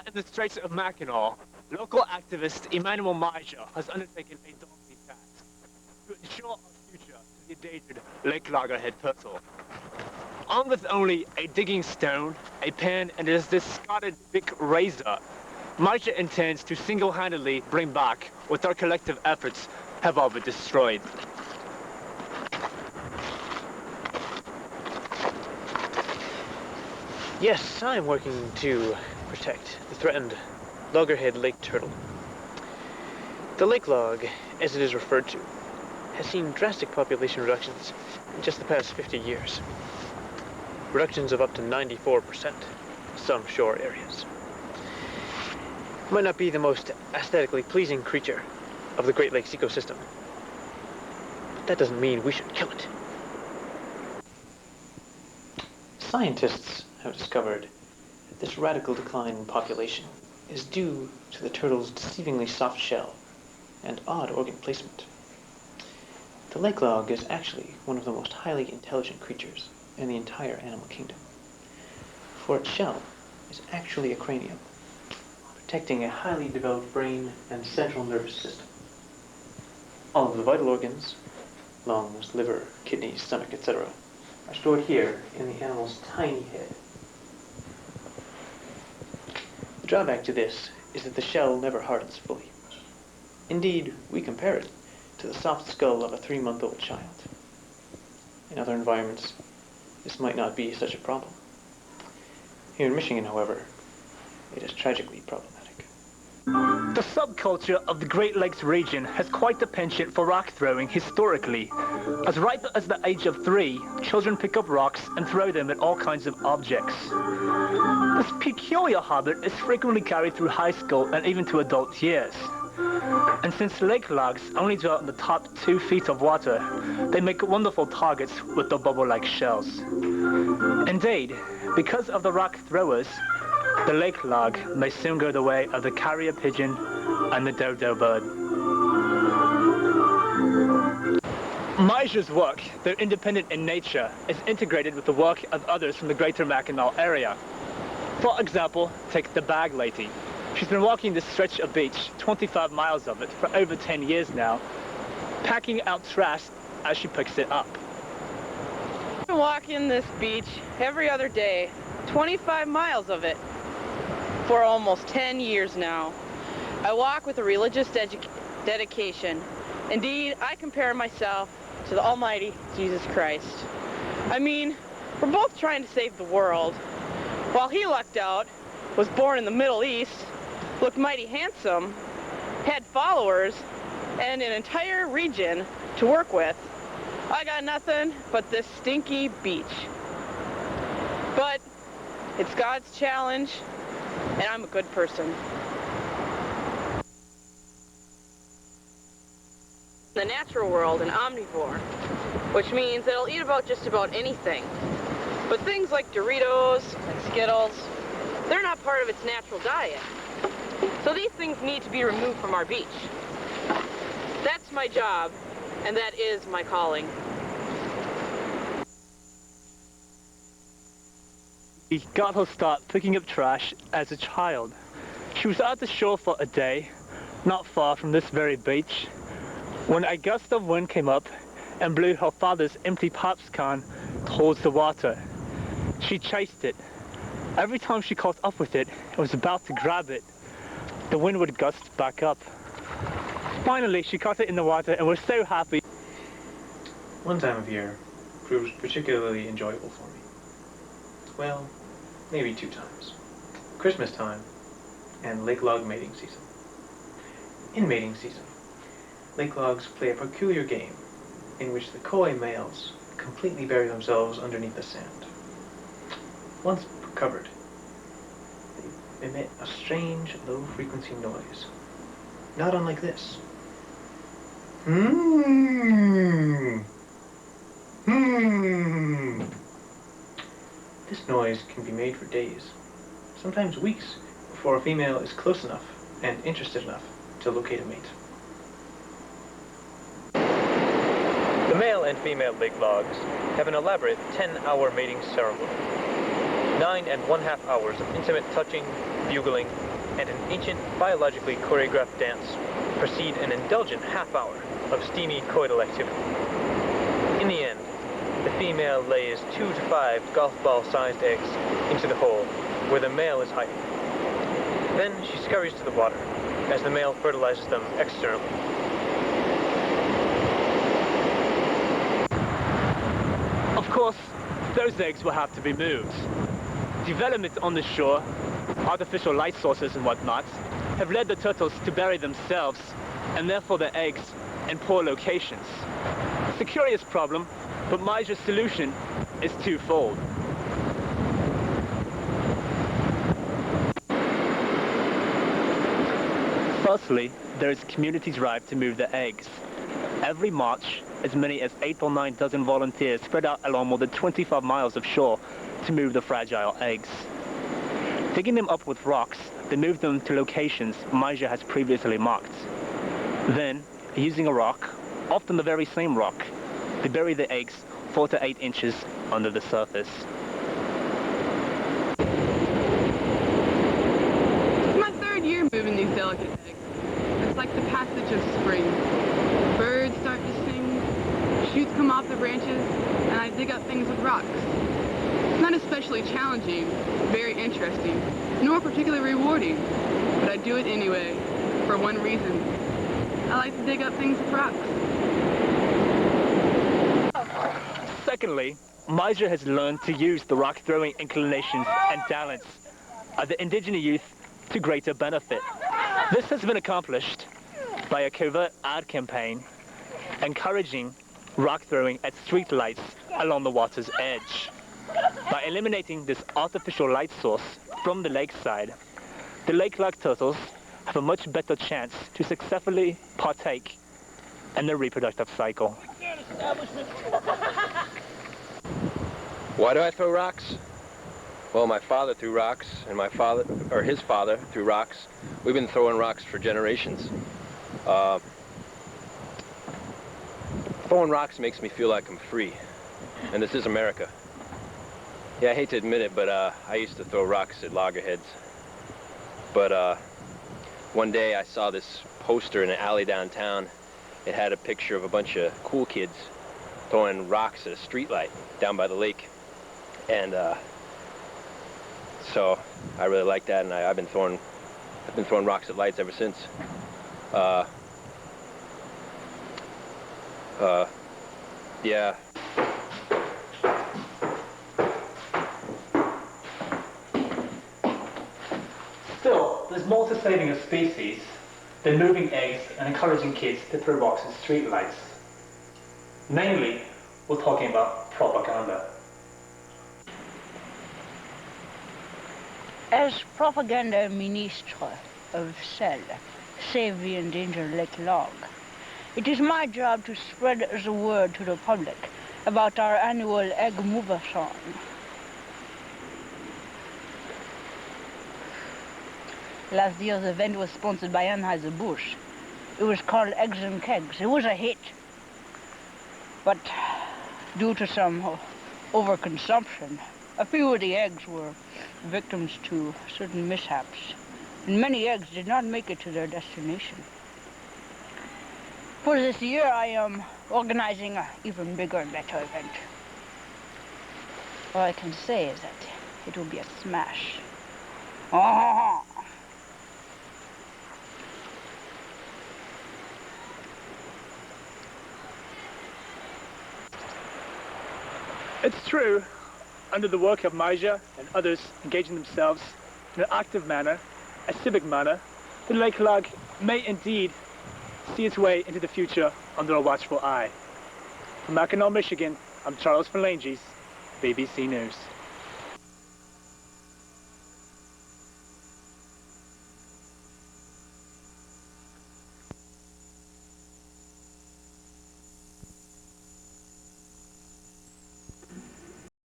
in the Straits of Mackinac, local activist Emmanuel Major has undertaken a daunting task to ensure our future to the endangered Lake Loggerhead turtle. Armed with only a digging stone, a pen, and his discarded big razor, Major intends to single-handedly bring back what our collective efforts have all but destroyed. Yes, I'm working to protect the threatened Loggerhead Lake turtle. The lake log, as it is referred to, has seen drastic population reductions in just the past 50 years. Reductions of up to 94% in some shore areas. It might not be the most aesthetically pleasing creature of the Great Lakes ecosystem, but that doesn't mean we should kill it. Scientists have discovered that this radical decline in population is due to the turtle's deceivingly soft shell and odd organ placement. The lake log is actually one of the most highly intelligent creatures in the entire animal kingdom, for its shell is actually a cranium, protecting a highly developed brain and central nervous system. All of the vital organs, lungs, liver, kidneys, stomach, etc., are stored here in the animal's tiny head. The drawback to this is that the shell never hardens fully. Indeed, we compare it to the soft skull of a 3-month-old child. In other environments, this might not be such a problem. Here in Michigan, however, it is tragically problematic. The subculture of the Great Lakes region has quite the penchant for rock throwing historically. As ripe as the age of 3, children pick up rocks and throw them at all kinds of objects. This peculiar habit is frequently carried through high school and even to adult years. And since lake logs only dwell in the top 2 feet of water, they make wonderful targets with their bubble-like shells. Indeed, because of the rock throwers, the lake log may soon go the way of the carrier pigeon and the dodo bird. Major's work, though independent in nature, is integrated with the work of others from the greater Mackinac area. For example, take the bag lady. She's been walking this stretch of beach, 25 miles of it, for over 10 years now, packing out trash as she picks it up. I've been walking this beach every other day, 25 miles of it, for almost 10 years now. I walk with a religious dedication. Indeed, I compare myself to the Almighty Jesus Christ. I mean, we're both trying to save the world. While he lucked out, was born in the Middle East, looked mighty handsome, had followers, and an entire region to work with, I got nothing but this stinky beach. But it's God's challenge, and I'm a good person. In the natural world, an omnivore, which means that it'll eat just about anything. But things like Doritos and Skittles, they're not part of its natural diet. So these things need to be removed from our beach. That's my job, and that is my calling. She got her start picking up trash as a child. She was at the shore for a day, not far from this very beach, when a gust of wind came up and blew her father's empty Pops can towards the water. She chased it. Every time she caught up with it and was about to grab it, the wind would gust back up. Finally, she caught it in the water and was so happy. One time of year proved particularly enjoyable for me. Well, maybe 2 times. Christmas time and lake log mating season. In mating season, lake logs play a peculiar game in which the coy males completely bury themselves underneath the sand. Once covered, they emit a strange low-frequency noise, not unlike this. This noise can be made for days, sometimes weeks, before a female is close enough and interested enough to locate a mate. The male and female lake logs have an elaborate 10-hour mating ceremony. 9 1/2 hours of intimate touching, bugling, and an ancient biologically choreographed dance precede an indulgent half-hour of steamy coital activity. In the end, the female lays 2 to 5 golf ball-sized eggs into the hole where the male is hiding. Then she scurries to the water as the male fertilizes them externally. Of course, those eggs will have to be moved. Development on the shore, artificial light sources and whatnot, have led the turtles to bury themselves, and therefore their eggs, in poor locations. It's a curious problem, but Maija's solution is twofold. Firstly, there is community drive to move the eggs. Every March, as many as 8 or 9 dozen volunteers spread out along more than 25 miles of shore to move the fragile eggs. Digging them up with rocks, they move them to locations Maija has previously marked. Then, using a rock, often the very same rock, they bury the eggs 4 to 8 inches under the surface. It's my 3rd year moving these delicate eggs. It's like the passage of spring. Birds start to sing, shoots come off the branches, and I dig up things with rocks. It's not especially challenging, very interesting, nor particularly rewarding, but I do it anyway, for one reason. I like to dig up things with rocks. Secondly, Maija has learned to use the rock-throwing inclinations and talents of the indigenous youth to greater benefit. This has been accomplished by a covert ad campaign encouraging rock-throwing at street lights along the water's edge. By eliminating this artificial light source from the lakeside, the lake-like turtles have a much better chance to successfully partake in their reproductive cycle. Why do I throw rocks? Well, my father threw rocks, and his father threw rocks. We've been throwing rocks for generations. Throwing rocks makes me feel like I'm free, and this is America. Yeah, I hate to admit it, but I used to throw rocks at loggerheads. But one day I saw this poster in an alley downtown. It had a picture of a bunch of cool kids throwing rocks at a streetlight down by the lake. And so I really like that, and I've been throwing rocks at lights ever since. Yeah. Still, there's more to saving a species than moving eggs and encouraging kids to throw rocks at street lights. Mainly, we're talking about propaganda. As propaganda ministre of SEL, Save the Endangered Lake Log, it is my job to spread the word to the public about our annual Egg Move-a-thon. Last year's event was sponsored by Anheuser-Busch. It was called Eggs and Kegs. It was a hit. But due to some overconsumption, a few of the eggs were victims to certain mishaps, and many eggs did not make it to their destination. For this year, I am organizing an even bigger and better event. All I can say is that it will be a smash. Oh! It's true, under the work of Maija and others engaging themselves in an active manner, a civic manner, the Lake Log may indeed see its way into the future under a watchful eye. From Mackinac, Michigan, I'm Charles Phalanges, BBC News.